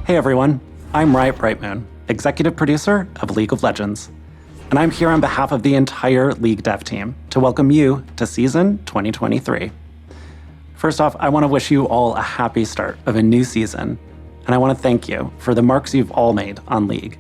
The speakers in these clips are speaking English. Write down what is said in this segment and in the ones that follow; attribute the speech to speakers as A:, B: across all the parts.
A: Hey everyone, I'm Riot Brightmoon, executive producer of League of Legends, and I'm here on behalf of the entire League dev team to welcome you to Season 2023. First off, I want to wish you all a happy start of a new season, and I want to thank you for the marks you've all made on League,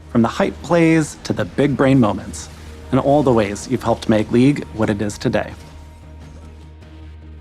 A: from the hype plays to the big brain moments, and all the ways you've helped make League what it is today.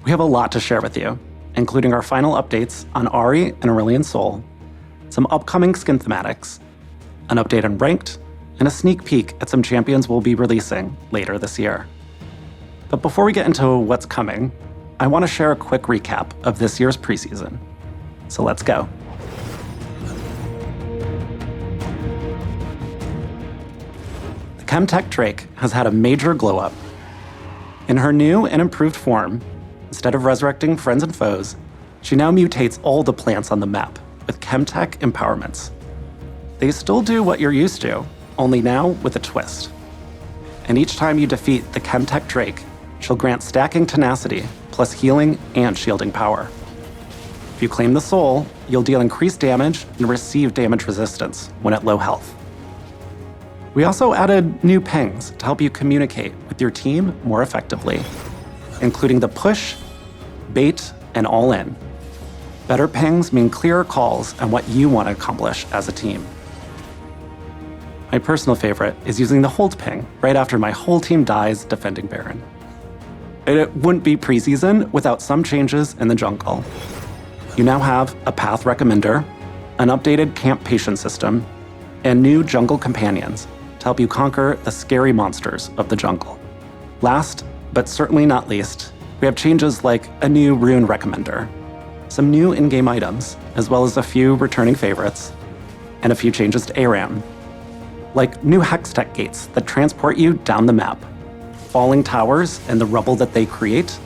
A: We have a lot to share with you, including our final updates on Ahri and Aurelion Sol, some upcoming skin thematics, an update on Ranked, and a sneak peek at some champions we'll be releasing later this year. But before we get into what's coming, I want to share a quick recap of this year's preseason. So let's go. The Chemtech Drake has had a major glow up. In her new and improved form, instead of resurrecting friends and foes, she now mutates all the plants on the map with Chemtech empowerments. They still do what you're used to, only now with a twist. And each time you defeat the Chemtech Drake, she'll grant stacking tenacity, plus healing and shielding power. If you claim the soul, you'll deal increased damage and receive damage resistance when at low health. We also added new pings to help you communicate with your team more effectively, including the push, bait, and all in. Better pings mean clearer calls on what you want to accomplish as a team. My personal favorite is using the hold ping right after my whole team dies defending Baron. It wouldn't be preseason without some changes in the jungle. You now have a path recommender, an updated camp patient system, and new jungle companions to help you conquer the scary monsters of the jungle. Last, but certainly not least, we have changes like a new rune recommender, some new in-game items, as well as a few returning favorites, and a few changes to ARAM, like new Hextech gates that transport you down the map, falling towers and the rubble that they create,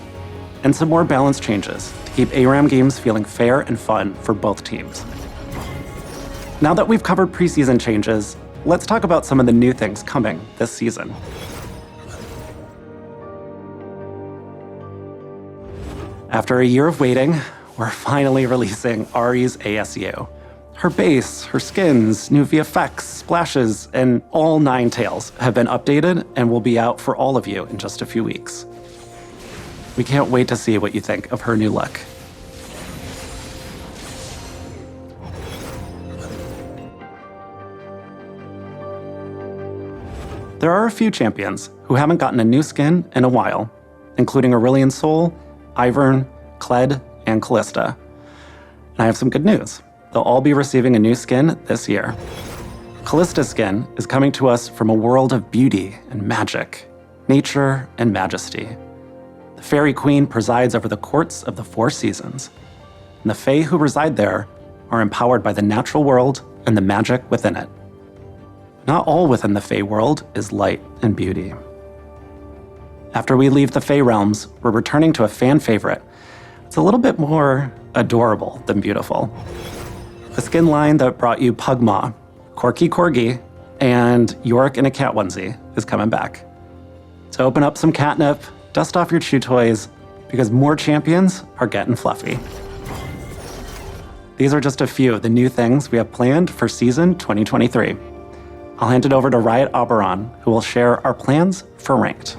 A: and some more balance changes to keep ARAM games feeling fair and fun for both teams. Now that we've covered preseason changes, let's talk about some of the new things coming this season. After a year of waiting, we're finally releasing Ahri's ASU. Her base, her skins, new VFX, splashes, and all 9 tails have been updated and will be out for all of you in just a few weeks. We can't wait to see what you think of her new look. There are a few champions who haven't gotten a new skin in a while, including Aurelion Sol, Ivern, Kled, and Callista. And I have some good news. They'll all be receiving a new skin this year. Callista's skin is coming to us from a world of beauty and magic, nature and majesty. The Fairy Queen presides over the courts of the 4 seasons, and the Fae who reside there are empowered by the natural world and the magic within it. Not all within the Fae world is light and beauty. After we leave the Fae realms, we're returning to a fan favorite. It's a little bit more adorable than beautiful. The skin line that brought you Pugma, Corky Corgi, and Yorick in a cat onesie is coming back. So open up some catnip, dust off your chew toys, because more champions are getting fluffy. These are just a few of the new things we have planned for Season 2023. I'll hand it over to Riot Auberaun, who will share our plans for Ranked.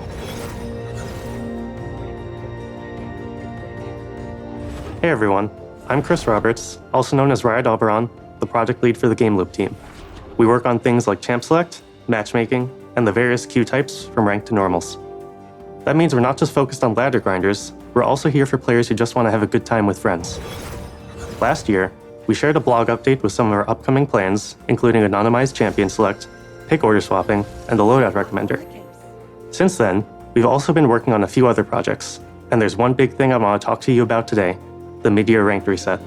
B: Hey everyone, I'm Chris Roberts, also known as Riot Auberaun, the project lead for the Game Loop team. We work on things like champ select, matchmaking, and the various queue types from ranked to normals. That means we're not just focused on ladder grinders, we're also here for players who just want to have a good time with friends. Last year, we shared a blog update with some of our upcoming plans, including anonymized champion select, pick order swapping, and the loadout recommender. Since then, we've also been working on a few other projects, and there's one big thing I want to talk to you about today: the mid-year ranked reset.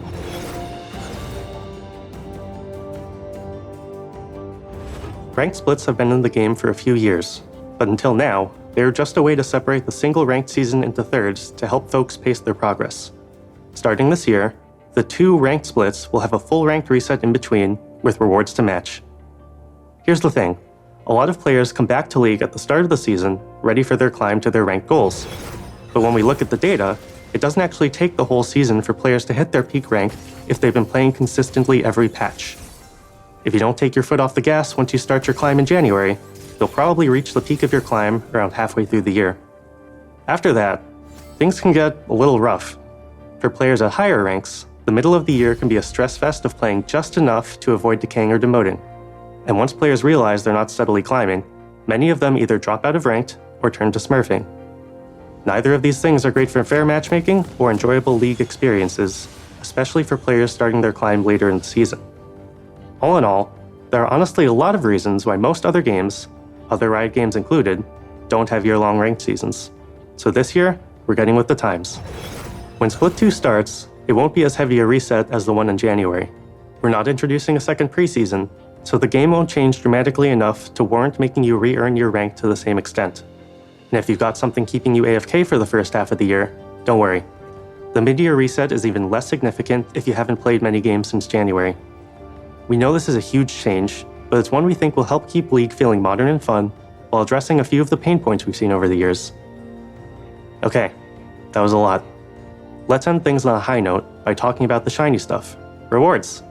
B: Ranked splits have been in the game for a few years, but until now, they were just a way to separate the single ranked season into thirds to help folks pace their progress. Starting this year, the 2 ranked splits will have a full ranked reset in between, with rewards to match. Here's the thing: a lot of players come back to League at the start of the season, ready for their climb to their ranked goals. But when we look at the data, It doesn't actually take the whole season for players to hit their peak rank if they've been playing consistently every patch. If you don't take your foot off the gas once you start your climb in January, you'll probably reach the peak of your climb around halfway through the year. After that, things can get a little rough. For players at higher ranks, the middle of the year can be a stress fest of playing just enough to avoid decaying or demoting. And once players realize they're not steadily climbing, many of them either drop out of ranked or turn to smurfing. Neither of these things are great for fair matchmaking or enjoyable league experiences, especially for players starting their climb later in the season. All in all, there are honestly a lot of reasons why most other games, other Riot games included, don't have year-long ranked seasons. So this year, we're getting with the times. When Split 2 starts, it won't be as heavy a reset as the one in January. We're not introducing a second preseason, so the game won't change dramatically enough to warrant making you re-earn your rank to the same extent. And if you've got something keeping you AFK for the first half of the year, don't worry. The mid-year reset is even less significant if you haven't played many games since January. We know this is a huge change, but it's one we think will help keep League feeling modern and fun while addressing a few of the pain points we've seen over the years. Okay, that was a lot. Let's end things on a high note by talking about the shiny stuff, rewards.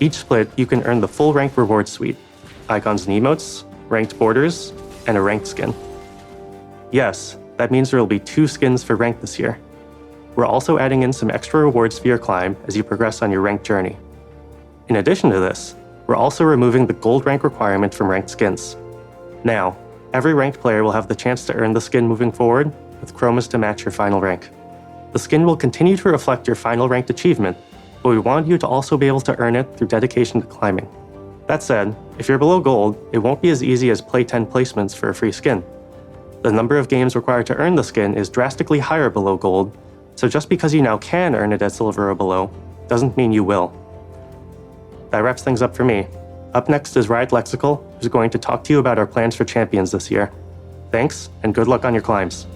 B: Each split, you can earn the full ranked reward suite, icons and emotes, ranked borders, and a ranked skin. Yes, that means there will be 2 skins for ranked this year. We're also adding in some extra rewards for your climb as you progress on your ranked journey. In addition to this, we're also removing the gold rank requirement from ranked skins. Now, every ranked player will have the chance to earn the skin moving forward with chromas to match your final rank. The skin will continue to reflect your final ranked achievement, but we want you to also be able to earn it through dedication to climbing. That said, if you're below gold, it won't be as easy as play 10 placements for a free skin. The number of games required to earn the skin is drastically higher below gold, so just because you now can earn it at silver or below, doesn't mean you will. That wraps things up for me. Up next is Riot Lexical, who's going to talk to you about our plans for champions this year. Thanks, and good luck on your climbs.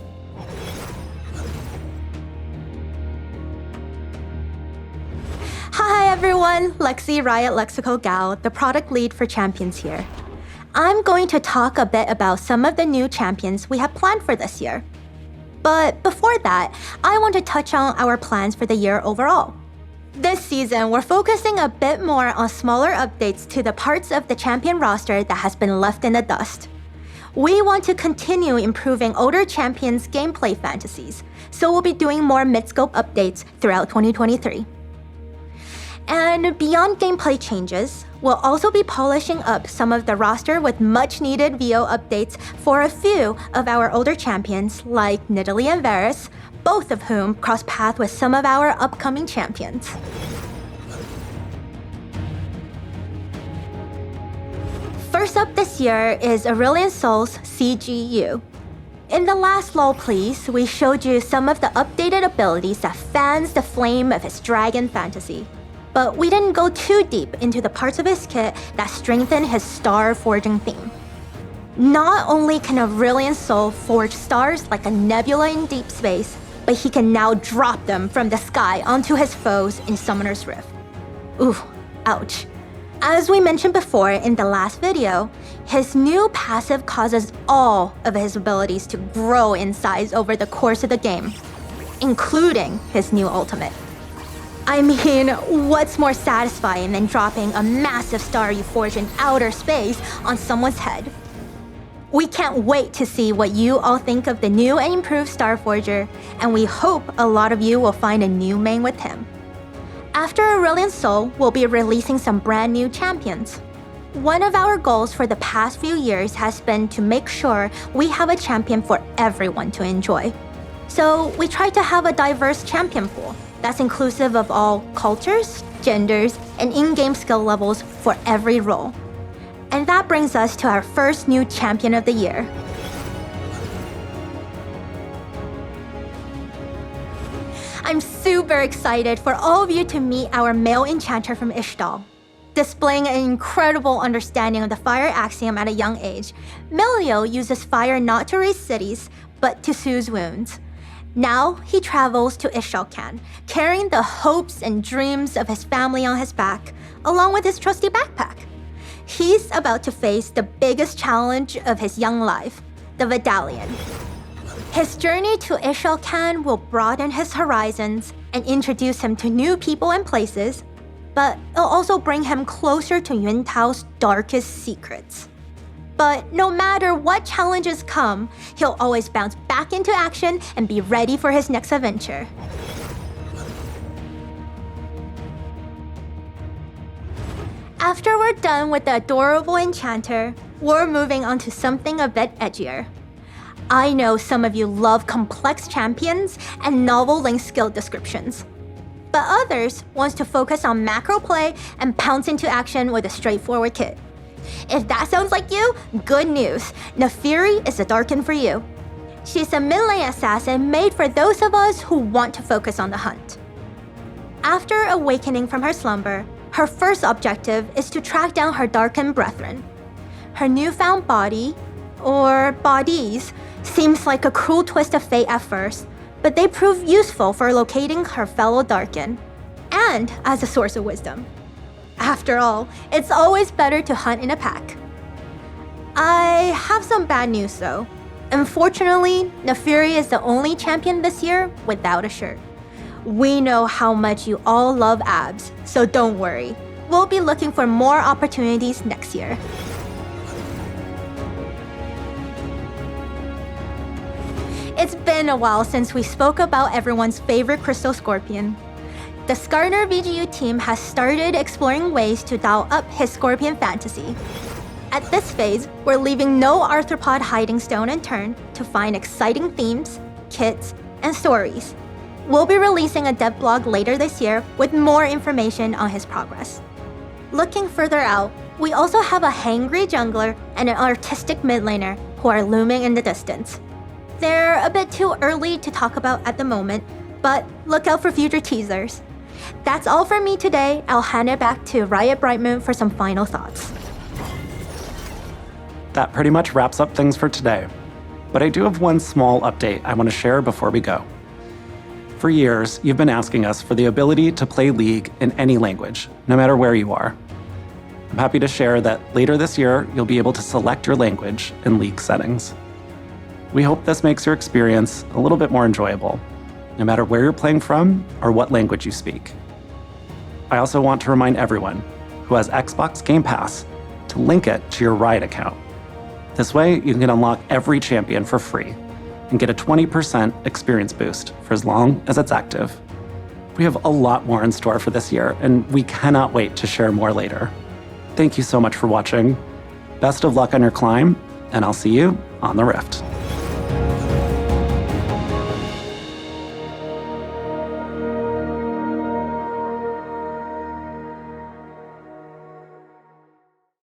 C: Hi everyone, Lexi Riot Lexical Gal, the product lead for champions here. I'm going to talk a bit about some of the new champions we have planned for this year. But before that, I want to touch on our plans for the year overall. This season, we're focusing a bit more on smaller updates to the parts of the champion roster that has been left in the dust. We want to continue improving older champions' gameplay fantasies, so we'll be doing more mid-scope updates throughout 2023. And beyond gameplay changes, we'll also be polishing up some of the roster with much-needed VO updates for a few of our older champions like Nidalee and Varus, both of whom cross paths with some of our upcoming champions. First up this year is Aurelion Sol CGU. In the last LoL Please, we showed you some of the updated abilities that fans the flame of his dragon fantasy. But we didn't go too deep into the parts of his kit that strengthen his star forging theme. Not only can Aurelion Sol forge stars like a nebula in deep space, but he can now drop them from the sky onto his foes in Summoner's Rift. Ooh, ouch. As we mentioned before in the last video, his new passive causes all of his abilities to grow in size over the course of the game, including his new ultimate. I mean, what's more satisfying than dropping a massive star you forged in outer space on someone's head? We can't wait to see what you all think of the new and improved Starforger, and we hope a lot of you will find a new main with him. After Aurelion Sol, we'll be releasing some brand new champions. One of our goals for the past few years has been to make sure we have a champion for everyone to enjoy. So we try to have a diverse champion pool that's inclusive of all cultures, genders, and in-game skill levels for every role. And that brings us to our first new champion of the year. I'm super excited for all of you to meet our male enchanter from Ishtal. Displaying an incredible understanding of the fire axiom at a young age, Milio uses fire not to raise cities, but to soothe wounds. Now he travels to Ishalcan, carrying the hopes and dreams of his family on his back, along with his trusty backpack. He's about to face the biggest challenge of his young life, the Vidalian. His journey to Ishalcan will broaden his horizons and introduce him to new people and places, but it'll also bring him closer to Yuntao's darkest secrets. But no matter what challenges come, he'll always bounce back into action and be ready for his next adventure. After we're done with the adorable enchanter, we're moving on to something a bit edgier. I know some of you love complex champions and novel link skill descriptions, but others want to focus on macro play and pounce into action with a straightforward kit. If that sounds like you, good news. Naafiri is the Darkin for you. She's a mid-lane assassin made for those of us who want to focus on the hunt. After awakening from her slumber, her first objective is to track down her Darkin brethren. Her newfound body, or bodies, seems like a cruel twist of fate at first, but they prove useful for locating her fellow Darkin, and as a source of wisdom. After all, it's always better to hunt in a pack. I have some bad news though. Unfortunately, Naafiri is the only champion this year without a shirt. We know how much you all love abs, so don't worry. We'll be looking for more opportunities next year. It's been a while since we spoke about everyone's favorite crystal scorpion. The Skarner VGU team has started exploring ways to dial up his scorpion fantasy. At this phase, we're leaving no arthropod hiding stone unturned to find exciting themes, kits, and stories. We'll be releasing a dev blog later this year with more information on his progress. Looking further out, we also have a hangry jungler and an artistic mid laner who are looming in the distance. They're a bit too early to talk about at the moment, but look out for future teasers. That's all from me today. I'll hand it back to Riot Brightmoon for some final thoughts.
A: That pretty much wraps up things for today. But I do have one small update I want to share before we go. For years, you've been asking us for the ability to play League in any language, no matter where you are. I'm happy to share that later this year, you'll be able to select your language in League settings. We hope this makes your experience a little bit more enjoyable, no matter where you're playing from or what language you speak. I also want to remind everyone who has Xbox Game Pass to link it to your Riot account. This way, you can unlock every champion for free and get a 20% experience boost for as long as it's active. We have a lot more in store for this year, and we cannot wait to share more later. Thank you so much for watching. Best of luck on your climb, and I'll see you on the Rift.